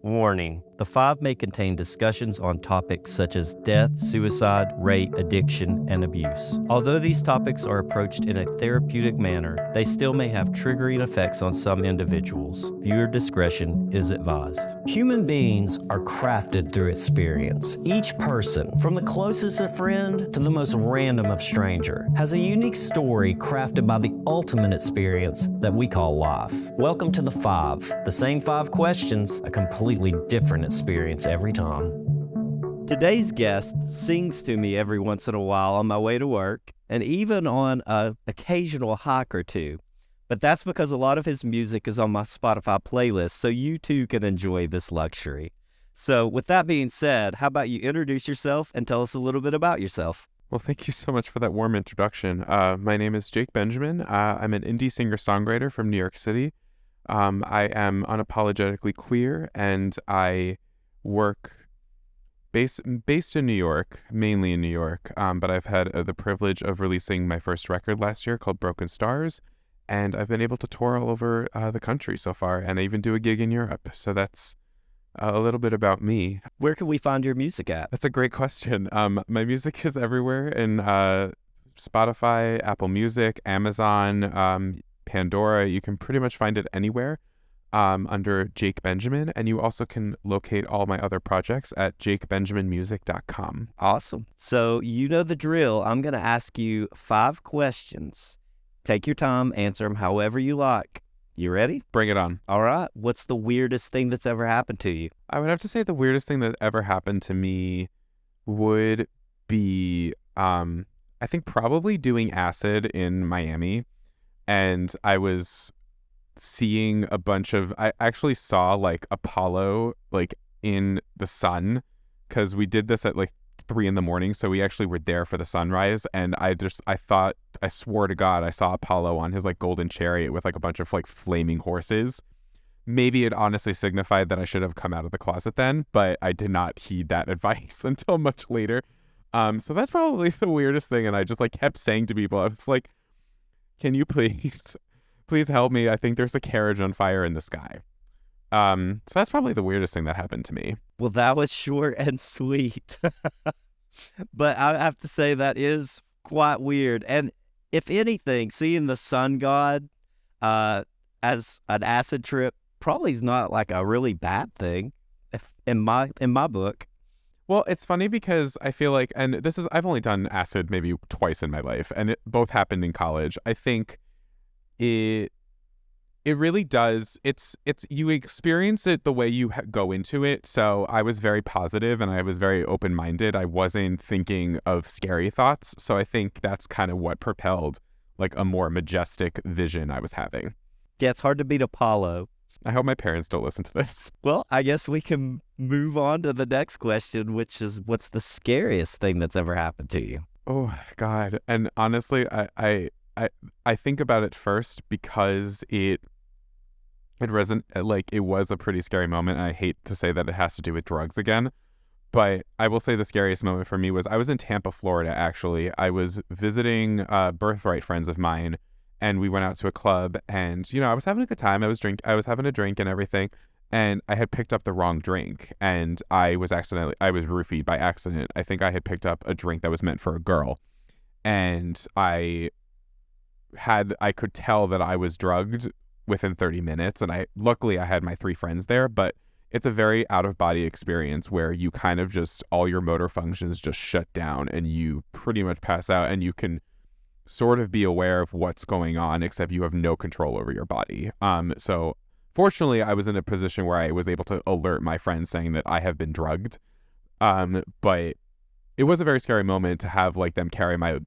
Warning: the five may contain discussions on topics such as death, suicide, rape, addiction, and abuse. Although these topics are approached in a therapeutic manner, they still may have triggering effects on some individuals. Viewer discretion is advised. Human beings are crafted through experience. Each person, from the closest of friend to the most random of stranger, has a unique story crafted by the ultimate experience that we call life. Welcome to The Five. The same five questions, a completely different experience every time. Today's guest sings to me every once in a while on my way to work, and even on an occasional hike or two. But that's because a lot of his music is on my Spotify playlist, so you too can enjoy this luxury. So with that being said, how about you introduce yourself and tell us a little bit about yourself? Well, thank you so much for that warm introduction. My name is Jake Benjamin. I'm an indie singer-songwriter from New York City. I am unapologetically queer, and I work based in New York, mainly in New York, but I've had the privilege of releasing my first record last year called Broken Stars, and I've been able to tour all over the country so far, and I even do a gig in Europe, so that's a little bit about me. Where can we find your music at? That's a great question. My music is everywhere in Spotify, Apple Music, Amazon, Pandora. You can pretty much find it anywhere under Jake Benjamin, and you also can locate all my other projects at jakebenjaminmusic.com. Awesome. So you know the drill. I'm going to ask you 5 questions. Take your time, answer them however you like. You ready? Bring it on. All right. What's the weirdest thing that's ever happened to you? I would have to say the weirdest thing that ever happened to me would be, I think probably doing acid in Miami. And I was seeing I actually saw like Apollo like in the sun, because we did this at like 3 a.m. So we actually were there for the sunrise. And I swore to God, I saw Apollo on his like golden chariot with like a bunch of like flaming horses. Maybe it honestly signified that I should have come out of the closet then, but I did not heed that advice until much later. So that's probably the weirdest thing. And I just like kept saying to people, I was like, can you please help me? I think there's a carriage on fire in the sky. So that's probably the weirdest thing that happened to me. Well, that was short and sweet. But I have to say that is quite weird. And if anything, seeing the sun god as an acid trip probably is not like a really bad thing in my book. Well, it's funny because I feel like, and I've only done acid maybe twice in my life, and it both happened in college. I think it really does. It's you experience it the way you go into it. So I was very positive and I was very open-minded. I wasn't thinking of scary thoughts. So I think that's kind of what propelled like a more majestic vision I was having. Yeah, it's hard to beat Apollo. I hope my parents don't listen to this. Well, I guess we can move on to the next question, which is, what's the scariest thing that's ever happened to you? Oh, God. And honestly, I think about it first because it was a pretty scary moment. I hate to say that it has to do with drugs again, but I will say the scariest moment for me was I was in Tampa, Florida, actually. I was visiting birthright friends of mine, and we went out to a club, and, I was having a good time. I was having a drink and everything, and I had picked up the wrong drink, and I was roofied by accident. I think I had picked up a drink that was meant for a girl, and I could tell that I was drugged within 30 minutes, and luckily I had my 3 friends there, but it's a very out-of-body experience where you kind of just, all your motor functions just shut down, and you pretty much pass out, and you can sort of be aware of what's going on, except you have no control over your body. So fortunately, I was in a position where I was able to alert my friends saying that I have been drugged. But it was a very scary moment to have like them carry my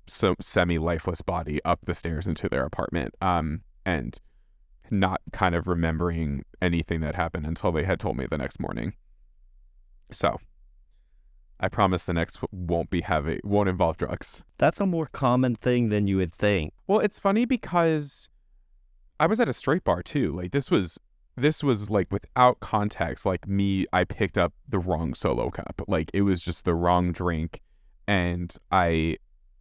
semi-lifeless body up the stairs into their apartment, and not kind of remembering anything that happened until they had told me the next morning. So I promise the next won't involve drugs. That's a more common thing than you would think. Well, it's funny because I was at a straight bar too. Like this was like without context, like I picked up the wrong solo cup. Like it was just the wrong drink, and I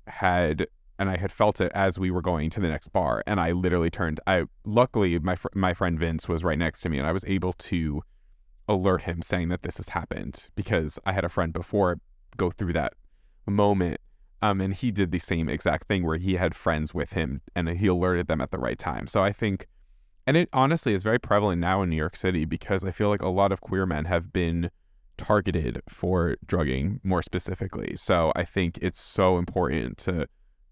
had felt it as we were going to the next bar, and I literally luckily my friend Vince was right next to me, and I was able to alert him saying that this has happened, because I had a friend before go through that moment. And he did the same exact thing where he had friends with him and he alerted them at the right time. So I think, and it honestly is very prevalent now in New York City, because I feel like a lot of queer men have been targeted for drugging more specifically. So I think it's so important to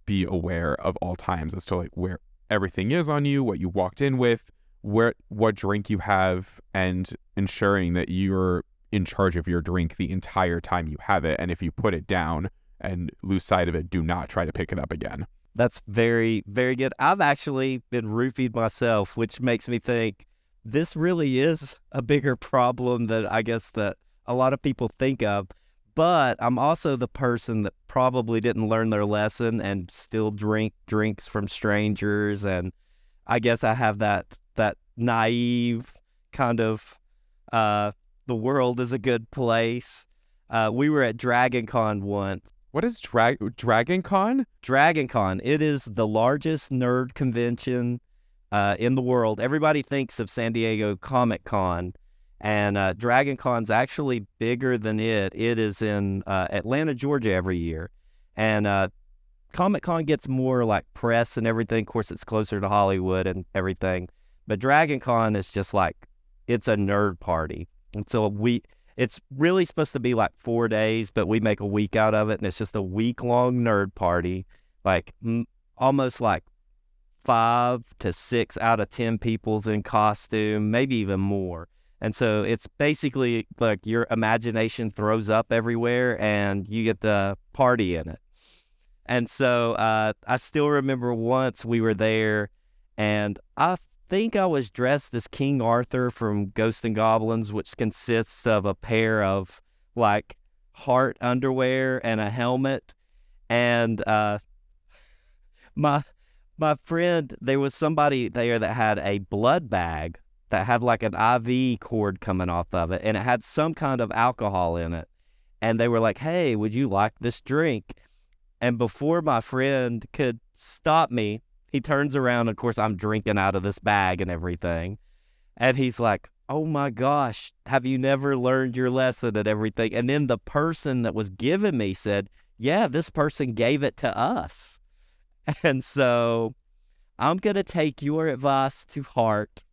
be aware of all times as to like where everything is on you, what you walked in with, what drink you have, and ensuring that you're in charge of your drink the entire time you have it. And if you put it down and lose sight of it, do not try to pick it up again. That's very, very good. I've actually been roofied myself, which makes me think this really is a bigger problem than I guess that a lot of people think of. But I'm also the person that probably didn't learn their lesson and still drink drinks from strangers. And I guess I have that naive kind of the world is a good place. We were at Dragon Con once. What is Dragon Con? Dragon Con. It is the largest nerd convention in the world. Everybody thinks of San Diego Comic Con, and Dragon Con's actually bigger than it. It is in Atlanta, Georgia every year. And Comic Con gets more like press and everything. Of course, it's closer to Hollywood and everything. But Dragon Con is just like, it's a nerd party. And so it's really supposed to be like 4 days, but we make a week out of it, and it's just a week-long nerd party. Like almost like 5 to 6 out of 10 people's in costume, maybe even more. And so it's basically like your imagination throws up everywhere, and you get the party in it. And so I still remember once we were there, and I think I was dressed as King Arthur from Ghosts and Goblins, which consists of a pair of like heart underwear and a helmet. And my friend, there was somebody there that had a blood bag that had like an IV cord coming off of it, and it had some kind of alcohol in it. And they were like, "Hey, would you like this drink?" And before my friend could stop me, he turns around, and of course, I'm drinking out of this bag and everything. And he's like, "Oh my gosh, have you never learned your lesson?" and everything. And then the person that was giving me said, "Yeah, this person gave it to us." And so I'm going to take your advice to heart,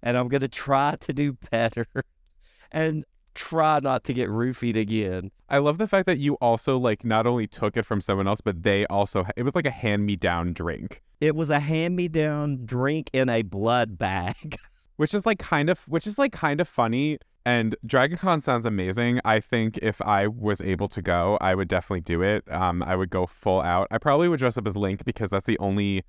and I'm going to try to do better and try not to get roofied again. I love the fact that you also like not only took it from someone else, but they also, it was like a hand-me-down drink. It was a hand-me-down drink in a blood bag. Which is kind of funny. And Dragon Con sounds amazing. I think if I was able to go, I would definitely do it. I would go full out. I probably would dress up as Link, because that's the only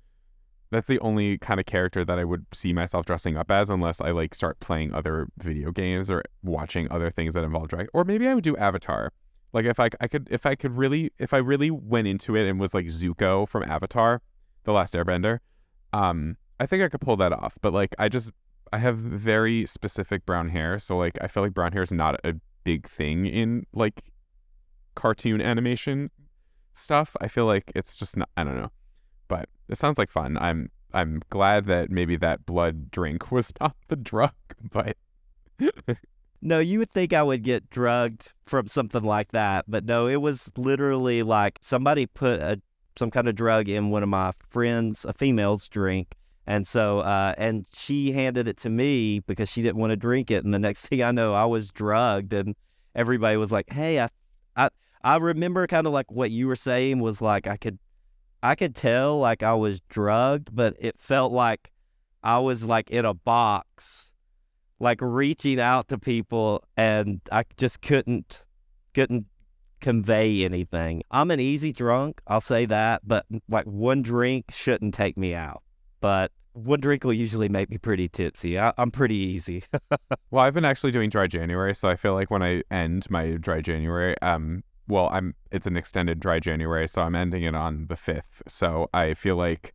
kind of character that I would see myself dressing up as, unless I like start playing other video games or watching other things that involve drag. Or maybe I would do Avatar. Like if I really went into it and was like Zuko from Avatar, The Last Airbender, I think I could pull that off. But like I have very specific brown hair, so like I feel like brown hair is not a big thing in like cartoon animation stuff. I feel like it's just not, I don't know. But it sounds like fun. I'm glad that maybe that blood drink was not the drug, but No, you would think I would get drugged from something like that, but no, it was literally like somebody put some kind of drug in one of my friends, a female's drink, and so and she handed it to me because she didn't want to drink it, and the next thing I know, I was drugged, and everybody was like, "Hey, I remember kind of like what you were saying was like I could tell like I was drugged, but it felt like I was like in a box, like reaching out to people, and I just couldn't convey anything. I'm an easy drunk, I'll say that, but like one drink shouldn't take me out. But one drink will usually make me pretty tipsy. I'm pretty easy. well, I've been actually doing dry January, so I feel like when I end my dry January, it's an extended dry January, so I'm ending it on the 5th. So I feel like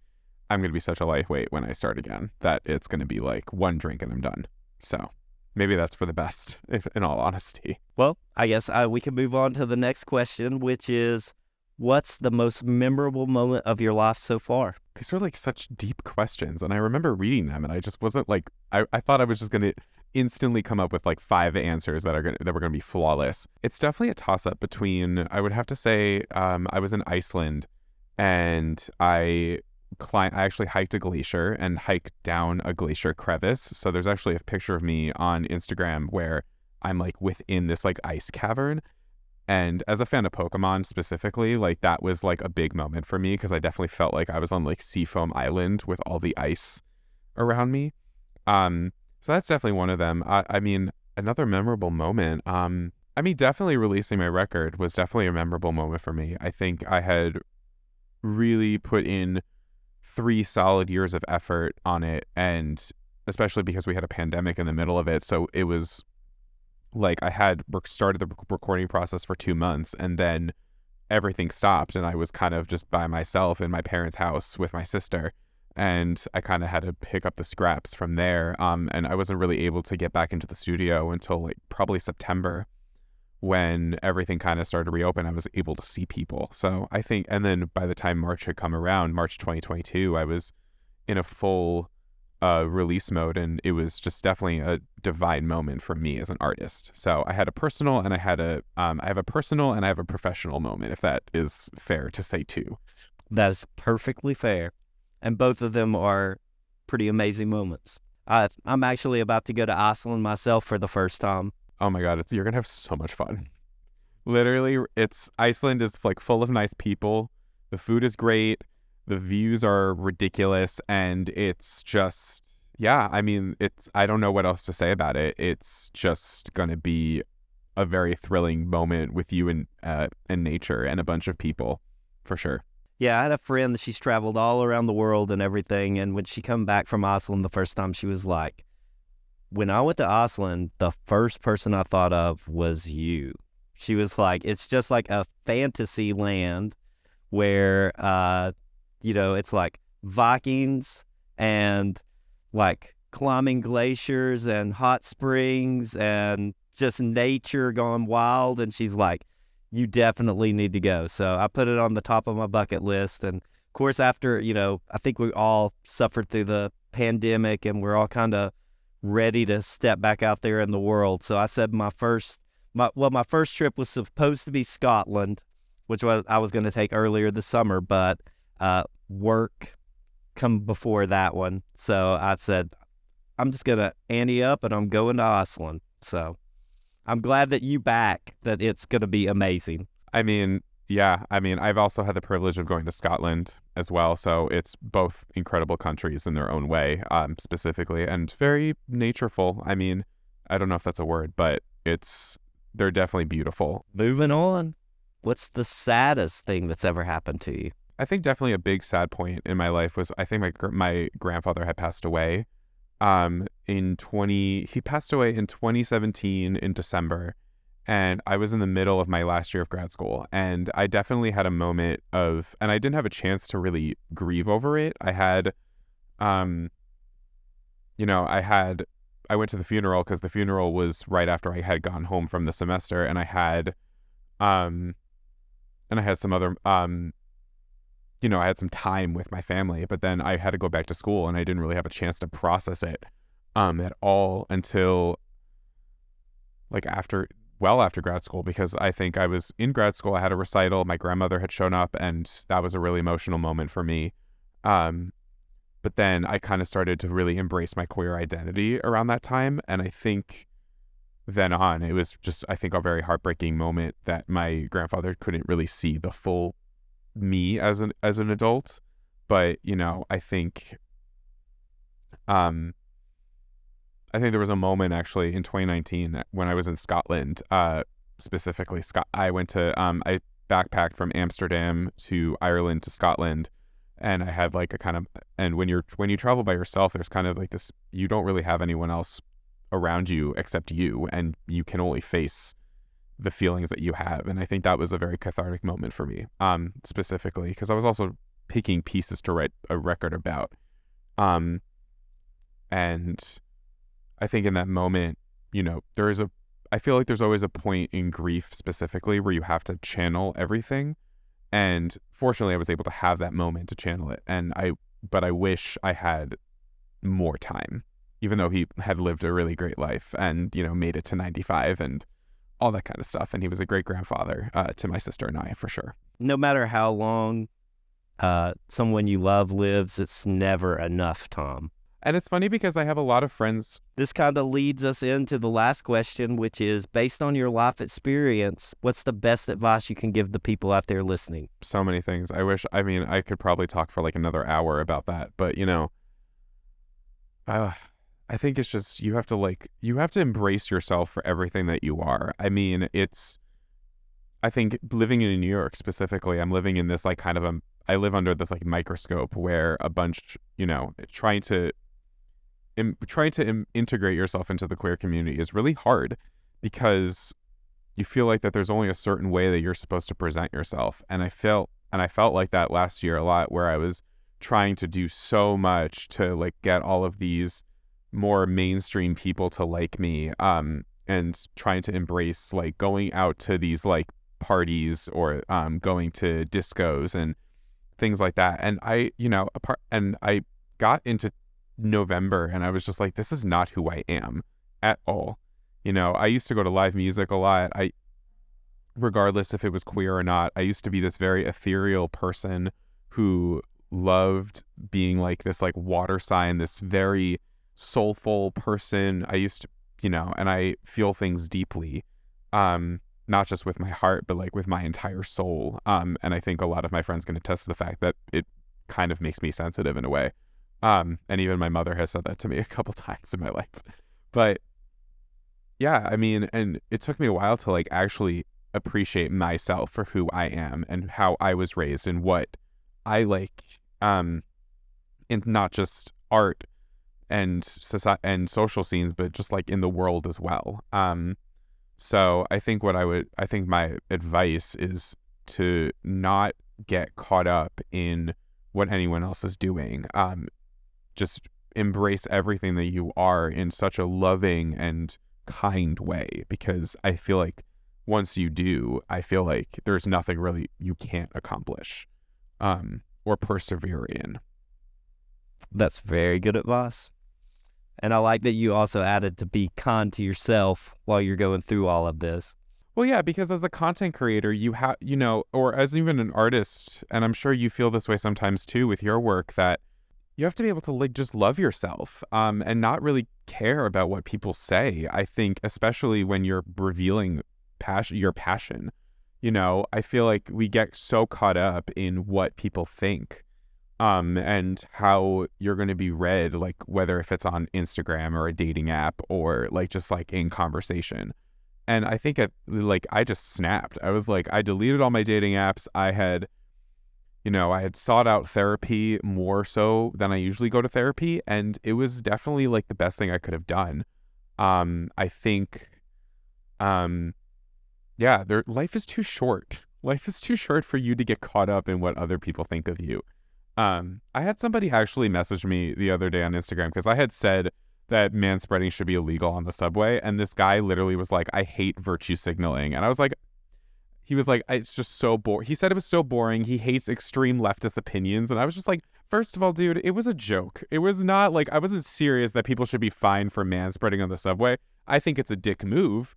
I'm going to be such a lightweight when I start again that it's going to be like one drink and I'm done. So maybe that's for the best, in all honesty. Well, I guess we can move on to the next question, which is, What's the most memorable moment of your life so far? These are like such deep questions. And I remember reading them and I just wasn't like, I thought I was just going to instantly come up with like 5 answers that were going to be flawless. It's definitely a toss up between, I would have to say, I was in Iceland and I actually hiked a glacier and hiked down a glacier crevice. So there's actually a picture of me on Instagram where I'm like within this like ice cavern. And as a fan of Pokemon specifically, like that was like a big moment for me because I definitely felt like I was on like Seafoam Island with all the ice around me. So that's definitely one of them. I mean, another memorable moment. I mean, definitely releasing my record was definitely a memorable moment for me. I think I had really put in 3 solid years of effort on it, and especially because we had a pandemic in the middle of it, so it was like I had started the recording process for 2 months and then everything stopped and I was kind of just by myself in my parents' house with my sister, and I kind of had to pick up the scraps from there. And I wasn't really able to get back into the studio until like probably September when everything kind of started to reopen. I was able to see people. So I think, and then by the time March had come around, March 2022, I was in a full release mode, and it was just definitely a divine moment for me as an artist. So I had a personal and I had I have a personal and I have a professional moment, if that is fair to say too. That is perfectly fair. And both of them are pretty amazing moments. I'm actually about to go to Iceland myself for the first time. Oh my God, you're gonna have so much fun. Literally, Iceland is like full of nice people. The food is great. The views are ridiculous, and it's just, yeah, I mean, I don't know what else to say about it. It's just going to be a very thrilling moment with you and nature and a bunch of people, for sure. Yeah, I had a friend that she's traveled all around the world and everything, and when she come back from Iceland the first time, she was like, when I went to Iceland, the first person I thought of was you. She was like, it's just like a fantasy land where it's like Vikings and like climbing glaciers and hot springs and just nature gone wild. And she's like, you definitely need to go. So I put it on the top of my bucket list. And of course, after, I think we all suffered through the pandemic and we're all kind of ready to step back out there in the world. So I said my first trip was supposed to be Scotland, which I was going to take earlier this summer, but work come before that one. So I said, I'm just going to ante up and I'm going to Iceland. So I'm glad that that it's going to be amazing. I mean, yeah, I've also had the privilege of going to Scotland as well. So it's both incredible countries in their own way, specifically, and very natureful. I mean, I don't know if that's a word, but they're definitely beautiful. Moving on. What's the saddest thing that's ever happened to you? I think definitely a big sad point in my life was, I think my grandfather had passed away. He passed away in 2017 in December, and I was in the middle of my last year of grad school, and I definitely had a moment and I didn't have a chance to really grieve over it. I went to the funeral because the funeral was right after I had gone home from the semester, and I had some other I had some time with my family, but then I had to go back to school and I didn't really have a chance to process it at all until like after grad school, because I think I was in grad school, I had a recital, my grandmother had shown up, and that was a really emotional moment for me. But then I kind of started to really embrace my queer identity around that time, and I think then on, it was just, I think, a very heartbreaking moment that my grandfather couldn't really see the full me as an adult. But I think there was a moment actually in 2019 when I was in Scotland, specifically I went to I backpacked from Amsterdam to Ireland to Scotland, and I had like and when you travel by yourself, there's kind of like this, you don't really have anyone else around you except you, and you can only face the feelings that you have. And I think that was a very cathartic moment for me, specifically because I was also picking pieces to write a record about. And I think in that moment, I feel like there's always a point in grief specifically where you have to channel everything. And fortunately, I was able to have that moment to channel it. But I wish I had more time, even though he had lived a really great life and, made it to 95 and all that kind of stuff. And he was a great grandfather to my sister and I, for sure. No matter how long someone you love lives, it's never enough, Tom. And it's funny because I have a lot of friends. This kind of leads us into the last question, which is, based on your life experience, what's the best advice you can give the people out there listening? So many things. I could probably talk for like another hour about that, but I think it's just, you have to embrace yourself for everything that you are. I mean, I think living in New York specifically, I'm living in this like kind of I live under this like microscope where a bunch, trying to integrate yourself into the queer community is really hard, because you feel like that there's only a certain way that you're supposed to present yourself. And I felt like that last year a lot, where I was trying to do so much to like get all of these more mainstream people to like me, and trying to embrace like going out to these like parties or going to discos and things like that. And I got into November and I was just like, this is not who I am at all. I used to go to live music a lot. Regardless if it was queer or not, I used to be this very ethereal person who loved being like this like water sign, this very soulful person. I used to, and I feel things deeply, not just with my heart, but like with my entire soul. And I think a lot of my friends can attest to the fact that it kind of makes me sensitive in a way. And even my mother has said that to me a couple times in my life. But yeah, I mean, and it took me a while to like actually appreciate myself for who I am and how I was raised and what I like, in not just art and society and social scenes, but just like in the world as well. So I think my advice is to not get caught up in what anyone else is doing. Just embrace everything that you are in such a loving and kind way, because I feel like once you do, I feel like there's nothing really you can't accomplish, or persevere in. That's very good advice. And I like that you also added to be kind to yourself while you're going through all of this. Well, yeah, because as a content creator, you have, or as even an artist, and I'm sure you feel this way sometimes too with your work, that you have to be able to like just love yourself, and not really care about what people say. I think especially when you're revealing your passion, I feel like we get so caught up in what people think, and how you're going to be read, like whether if it's on Instagram or a dating app or like just like in conversation. And I think I just snapped. I was like, I deleted all my dating apps. I had sought out therapy more so than I usually go to therapy, and it was definitely like the best thing I could have done. I think, life is too short. Life is too short for you to get caught up in what other people think of you. I had somebody actually message me the other day on Instagram because I had said that manspreading should be illegal on the subway, and this guy literally was like, I hate virtue signaling. And I was like, he was like, it's just so boring. He said it was so boring. He hates extreme leftist opinions. And I was just like, first of all, dude, it was a joke. It was not like, I wasn't serious that people should be fined for manspreading on the subway. I think it's a dick move.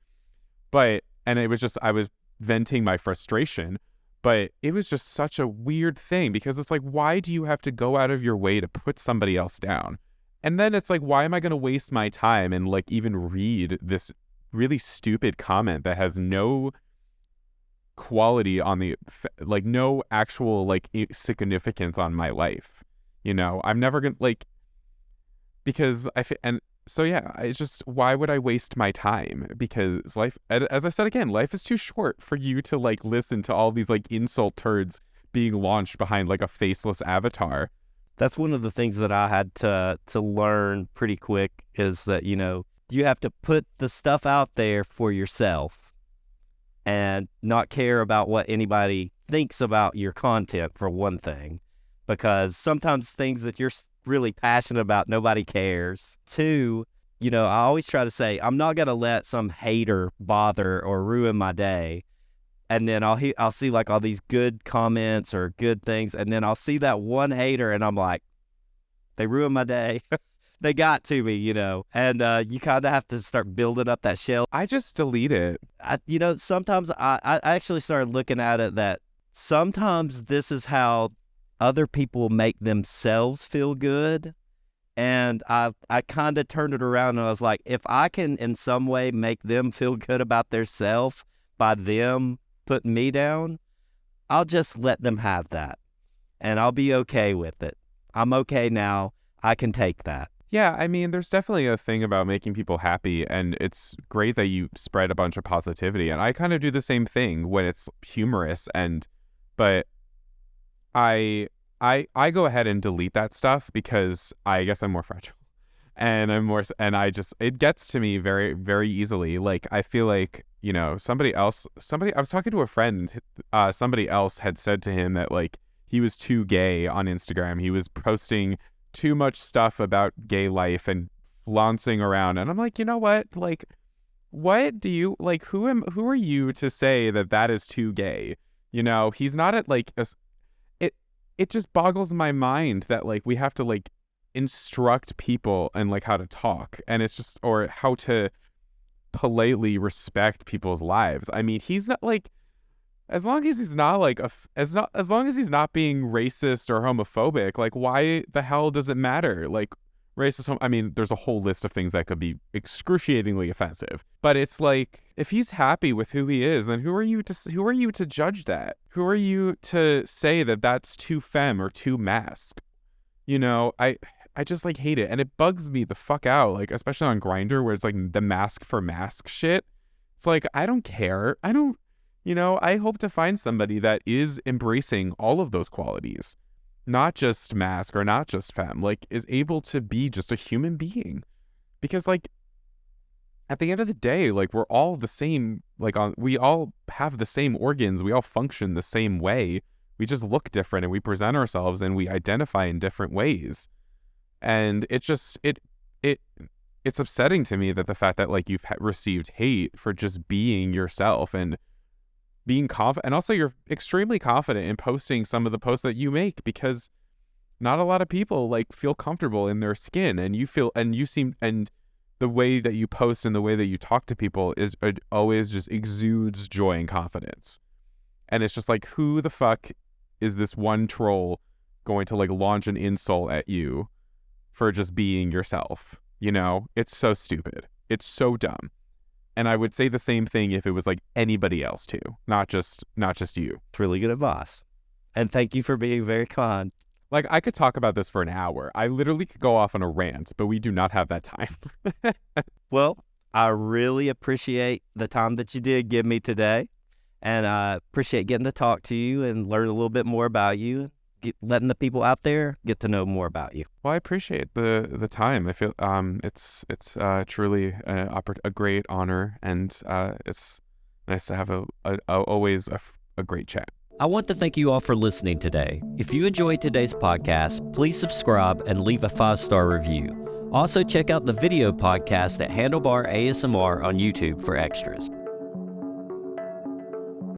And it was just, I was venting my frustration. But it was just such a weird thing, because it's like, why do you have to go out of your way to put somebody else down? And then it's like, why am I going to waste my time and like even read this really stupid comment that has no quality on the, like no actual like significance on my life? I'm never gonna like, because and so yeah, it's just, why would I waste my time? Because life, as I said again, life is too short for you to like listen to all these like insult turds being launched behind like a faceless avatar. That's one of the things that I had to learn pretty quick, is that, you have to put the stuff out there for yourself and not care about what anybody thinks about your content, for one thing, because sometimes things that you're really passionate about, nobody cares. Two, I always try to say, I'm not going to let some hater bother or ruin my day. and then I'll see like all these good comments or good things, and then I'll see that one hater, and I'm like, they ruined my day. They got to me, and you kind of have to start building up that shell. I just delete it. Sometimes I actually started looking at it that sometimes this is how other people make themselves feel good. And I kind of turned it around, and I was like, if I can in some way make them feel good about their self by them putting me down, I'll just let them have that. And I'll be okay with it. I'm okay now. I can take that. Yeah, I mean, there's definitely a thing about making people happy, and it's great that you spread a bunch of positivity. And I kind of do the same thing when it's humorous, but I go ahead and delete that stuff because I guess I'm more fragile, and it gets to me very, very easily. Like, I feel like, somebody, I was talking to a friend, somebody else had said to him that, like, he was too gay on Instagram. He was posting too much stuff about gay life and flaunting around. And I'm like, you know what? Like, what do you, like, who are you to say that is too gay? He's not at, like, it just boggles my mind that, like, we have to, like, instruct people and, like, how to talk, and it's just, or how to politely respect people's lives. I mean, he's not, like, as long as he's not, like, as long as he's not being racist or homophobic, like, why the hell does it matter? Like, I mean, there's a whole list of things that could be excruciatingly offensive, but it's like, if he's happy with who he is, then who are you to judge that? Who are you to say that that's too femme or too mask? I just, like, hate it, and it bugs me the fuck out, like, especially on Grindr, where it's like the mask for mask shit. It's like, I don't care. I hope to find somebody that is embracing all of those qualities. Not just mask or not just femme, like, is able to be just a human being. Because, like, at the end of the day, like, we're all the same, like, we all have the same organs, we all function the same way. We just look different, and we present ourselves, and we identify in different ways. And it's upsetting to me that the fact that, like, you've received hate for just being yourself and being confident, and also you're extremely confident in posting some of the posts that you make, because not a lot of people, like, feel comfortable in their skin, and the way that you post and the way that you talk to people is always just exudes joy and confidence. And it's just like, who the fuck is this one troll going to, like, launch an insult at you for just being yourself? It's so stupid. It's so dumb. And I would say the same thing if it was, like, anybody else too, not just you. It's really good advice. And thank you for being very kind. Like, I could talk about this for an hour. I literally could go off on a rant, but we do not have that time. Well, I really appreciate the time that you did give me today. And I appreciate getting to talk to you and learn a little bit more about you. Letting the people out there get to know more about you. Well, I appreciate the time. I feel it's truly a great honor, and it's nice to have always a great chat. I want to thank you all for listening today. If you enjoyed today's podcast, please subscribe and leave a 5-star review. Also, check out the video podcast at Handlebar ASMR on YouTube for extras.